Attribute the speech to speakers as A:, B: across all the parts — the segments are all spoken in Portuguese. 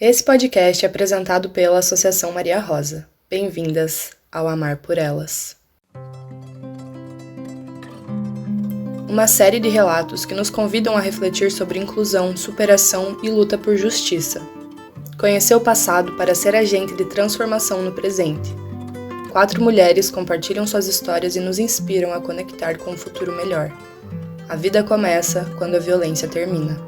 A: Esse podcast é apresentado pela Associação Maria Rosa. Bem-vindas ao Amar por Elas. Uma série de relatos que nos convidam a refletir sobre inclusão, superação e luta por justiça. Conhecer o passado para ser agente de transformação no presente. 4 mulheres compartilham suas histórias e nos inspiram a conectar com um futuro melhor. A vida começa quando a violência termina.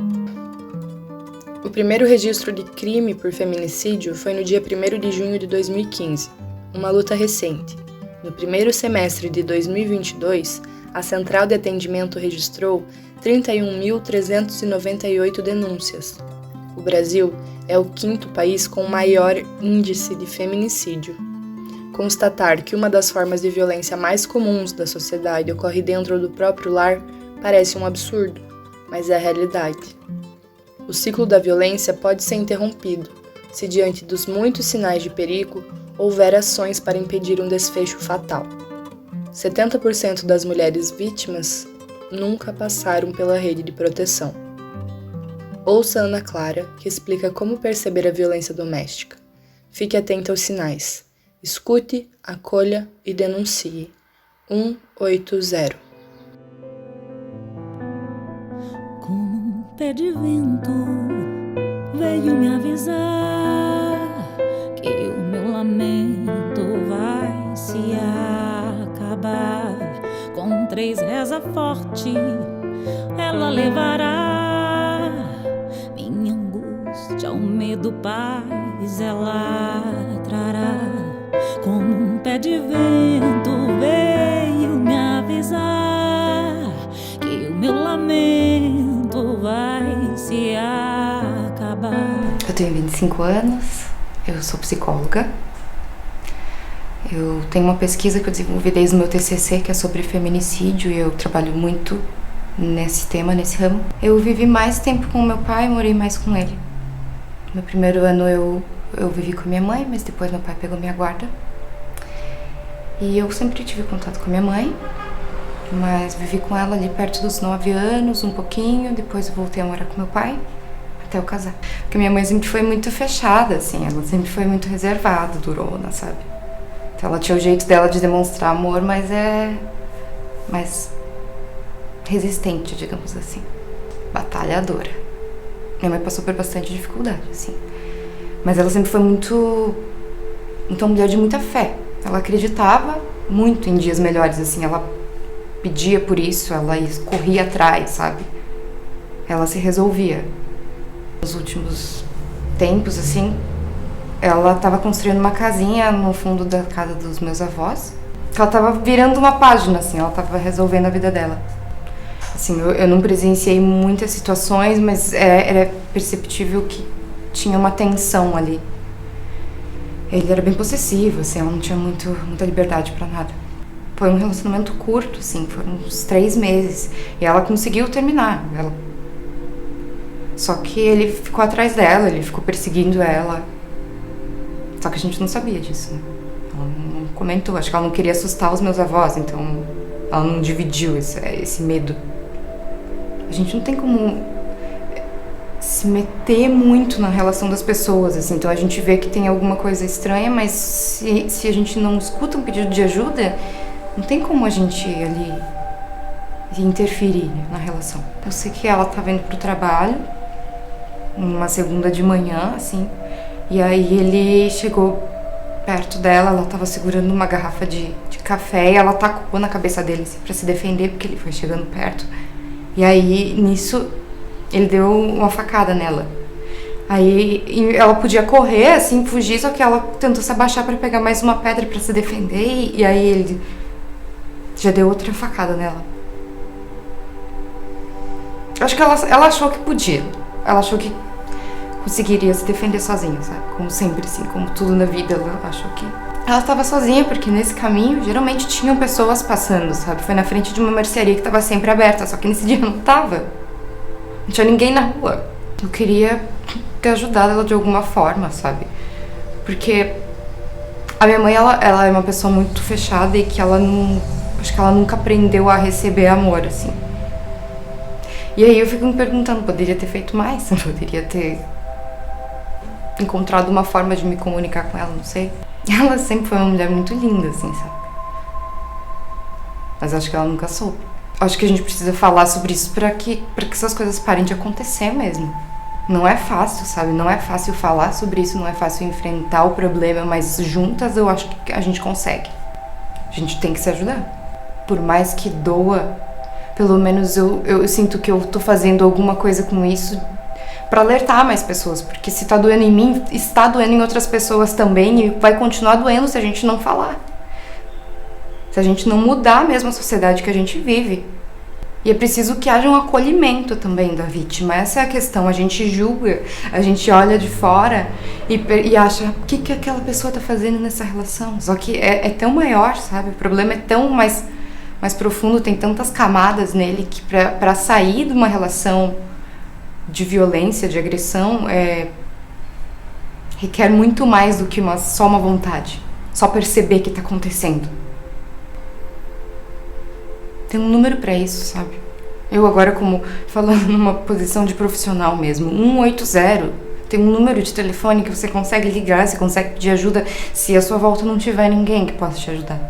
A: O primeiro registro de crime por feminicídio foi no dia 1º de junho de 2015, uma luta recente. No primeiro semestre de 2022, a Central de Atendimento registrou 31.398 denúncias. O Brasil é o 5º país com maior índice de feminicídio. Constatar que uma das formas de violência mais comuns da sociedade ocorre dentro do próprio lar parece um absurdo, mas é a realidade. O ciclo da violência pode ser interrompido se, diante dos muitos sinais de perigo, houver ações para impedir um desfecho fatal. 70% das mulheres vítimas nunca passaram pela rede de proteção. Ouça Ana Clara, que explica como perceber a violência doméstica. Fique atenta aos sinais. Escute, acolha e denuncie. 180.
B: Como um pé de vento veio me avisar que o meu lamento vai se acabar. Com 3 reza forte, ela levará minha angústia, o medo, paz ela trará. Como um pé de vento veio me avisar que o meu lamento vai se acabar.
C: Eu tenho 25 anos, eu sou psicóloga. Eu tenho uma pesquisa que eu desenvolvi desde o meu TCC, que é sobre feminicídio, e eu trabalho muito nesse tema, nesse ramo. Eu vivi mais tempo com meu pai, morei mais com ele. No meu primeiro ano eu vivi com minha mãe, mas depois meu pai pegou minha guarda. E eu sempre tive contato com minha mãe, mas vivi com ela ali perto dos 9 anos, um pouquinho, depois eu voltei a morar com meu pai, até eu casar. Porque minha mãe sempre foi muito fechada, assim, ela sempre foi muito reservada, durona, sabe? Então ela tinha o jeito dela de demonstrar amor, mas mais resistente, digamos assim, batalhadora. Minha mãe passou por bastante dificuldade, assim, mas ela sempre foi muito uma mulher de muita fé. Ela acreditava muito em dias melhores, assim, ela pedia por isso, ela corria atrás, sabe? Ela se resolvia. Nos últimos tempos, assim, ela estava construindo uma casinha no fundo da casa dos meus avós. Ela estava virando uma página, assim, ela estava resolvendo a vida dela. Assim, eu não presenciei muitas situações, mas era perceptível que tinha uma tensão ali. Ele era bem possessivo, assim, ela não tinha muita liberdade pra nada. Foi um relacionamento curto, assim, foram uns 3 meses. E ela conseguiu terminar. Só que ele ficou atrás dela, ele ficou perseguindo ela. Só que a gente não sabia disso, né? Ela não comentou, acho que ela não queria assustar os meus avós, então ela não dividiu esse medo. A gente não tem como se meter muito na relação das pessoas, assim, então a gente vê que tem alguma coisa estranha, mas se a gente não escuta um pedido de ajuda, não tem como a gente ali interferir na relação. Eu sei que ela tava indo pro trabalho, uma segunda de manhã, assim, e aí ele chegou perto dela, ela tava segurando uma garrafa de café e ela tacou na cabeça dele, assim, pra se defender, porque ele foi chegando perto. E aí, nisso, ele deu uma facada nela. Aí ela podia correr, assim, fugir, só que ela tentou se abaixar pra pegar mais uma pedra pra se defender, e aí ele já deu outra facada nela. Acho que ela achou que podia. Ela achou que conseguiria se defender sozinha, sabe? Como sempre, assim, como tudo na vida, ela achou que... Ela estava sozinha, porque nesse caminho, geralmente tinham pessoas passando, sabe? Foi na frente de uma mercearia que estava sempre aberta, só que nesse dia não tava. Não tinha ninguém na rua. Eu queria ter ajudado ela de alguma forma, sabe? Porque a minha mãe, ela é uma pessoa muito fechada e que ela não... Acho que ela nunca aprendeu a receber amor, assim. E aí eu fico me perguntando, poderia ter feito mais? Poderia ter encontrado uma forma de me comunicar com ela, não sei. Ela sempre foi uma mulher muito linda, assim, sabe? Mas acho que ela nunca soube. Acho que a gente precisa falar sobre isso pra que essas coisas parem de acontecer mesmo. Não é fácil, sabe? Não é fácil falar sobre isso, não é fácil enfrentar o problema, mas juntas eu acho que a gente consegue. A gente tem que se ajudar. Por mais que doa, pelo menos eu sinto que eu tô fazendo alguma coisa com isso pra alertar mais pessoas. Porque se tá doendo em mim, está doendo em outras pessoas também e vai continuar doendo se a gente não falar. Se a gente não mudar mesmo a sociedade que a gente vive. E é preciso que haja um acolhimento também da vítima. Essa é a questão. A gente julga, a gente olha de fora e acha, o que aquela pessoa tá fazendo nessa relação? Só que é tão maior, sabe? O problema é tão mais profundo, tem tantas camadas nele que pra sair de uma relação de violência, de agressão, requer muito mais do que só uma vontade. Só perceber que tá acontecendo. Tem um número pra isso, sabe? Eu agora, como falando numa posição de profissional mesmo, 180, tem um número de telefone que você consegue ligar, você consegue pedir ajuda se à sua volta não tiver ninguém que possa te ajudar.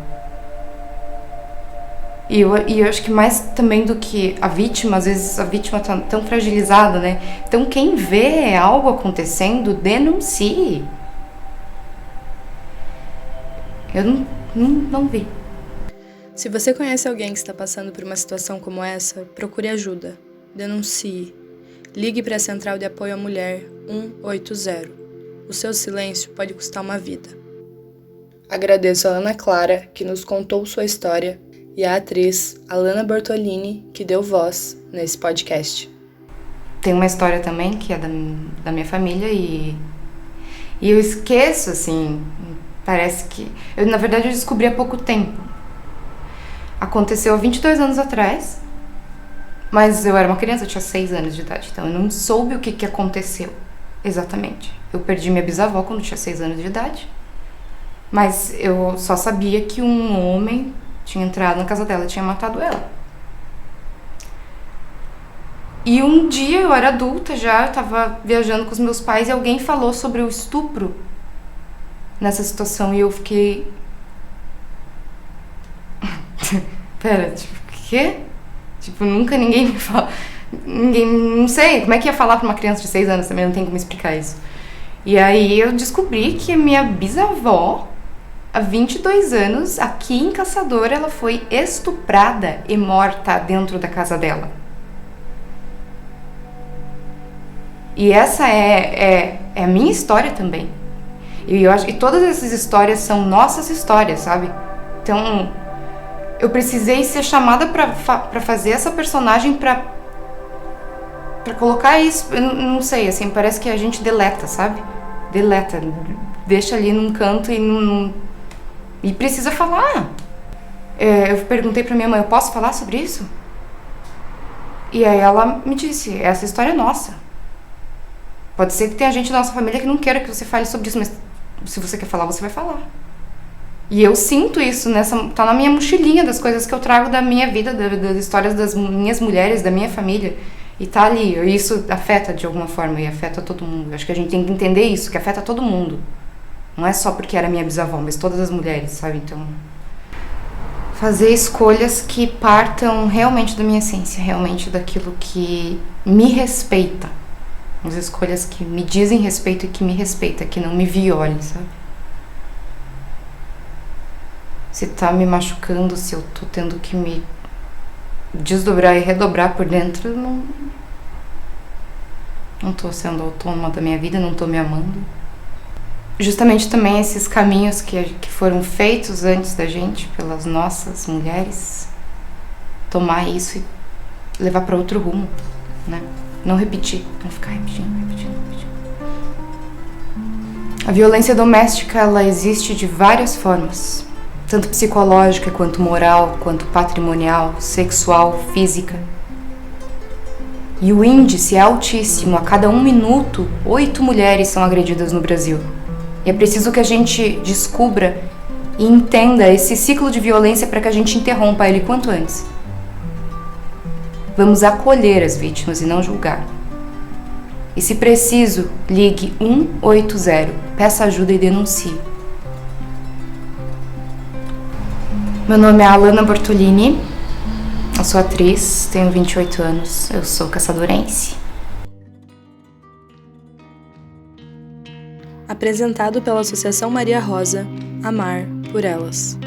C: E eu acho que mais também do que a vítima, às vezes a vítima tá tão fragilizada, né? Então quem vê algo acontecendo, denuncie. Eu não vi.
A: Se você conhece alguém que está passando por uma situação como essa, procure ajuda, denuncie, ligue para a Central de Apoio à Mulher 180. O seu silêncio pode custar uma vida. Agradeço a Ana Clara, que nos contou sua história, e a atriz Alana Bortolini, que deu voz nesse podcast.
C: Tem uma história também que é da minha família e eu esqueço, assim, parece que... na verdade, eu descobri há pouco tempo. Aconteceu há 22 anos atrás, mas eu era uma criança, eu tinha 6 anos de idade, então eu não soube o que aconteceu exatamente. Eu perdi minha bisavó quando eu tinha 6 anos de idade, mas eu só sabia que um homem tinha entrado na casa dela e tinha matado ela. E um dia, eu era adulta já, eu tava viajando com os meus pais e alguém falou sobre o estupro nessa situação e eu fiquei... Pera, tipo, o quê? Tipo, nunca ninguém me fala... não sei, como é que ia falar pra uma criança de 6 anos também, não tem como explicar isso. E aí eu descobri que a minha bisavó, há 22 anos, aqui em Caçador, ela foi estuprada e morta dentro da casa dela. E essa é a minha história também. E eu acho que todas essas histórias são nossas histórias, sabe? Então, eu precisei ser chamada pra fazer essa personagem pra colocar isso. Eu não sei, assim, parece que a gente deleta, sabe? Deleta, deixa ali num canto e precisa falar. Eu perguntei pra minha mãe, eu posso falar sobre isso? E aí ela me disse, essa história é nossa. Pode ser que tenha gente da nossa família que não queira que você fale sobre isso, mas se você quer falar, você vai falar. E eu sinto isso, tá na minha mochilinha das coisas que eu trago da minha vida, das histórias das minhas mulheres, da minha família. E tá ali, isso afeta de alguma forma e afeta todo mundo. Acho que a gente tem que entender isso, que afeta todo mundo. Não é só porque era minha bisavó, mas todas as mulheres, sabe? Então, fazer escolhas que partam realmente da minha essência, realmente daquilo que me respeita. As escolhas que me dizem respeito e que me respeita, que não me violem, sabe? Se tá me machucando, se eu tô tendo que me desdobrar e redobrar por dentro, eu não tô sendo autônoma da minha vida, não tô me amando. Justamente também esses caminhos que foram feitos antes da gente, pelas nossas mulheres, tomar isso e levar para outro rumo, né? Não repetir, não ficar repetindo. A violência doméstica, ela existe de várias formas, tanto psicológica, quanto moral, quanto patrimonial, sexual, física. E o índice é altíssimo, a cada 1 minuto, 8 mulheres são agredidas no Brasil. E é preciso que a gente descubra e entenda esse ciclo de violência para que a gente interrompa ele quanto antes. Vamos acolher as vítimas e não julgar. E se preciso, ligue 180, peça ajuda e denuncie. Meu nome é Alana Bortolini, eu sou atriz, tenho 28 anos, eu sou caçadorense.
A: Apresentado pela Associação Maria Rosa, Amar por Elas.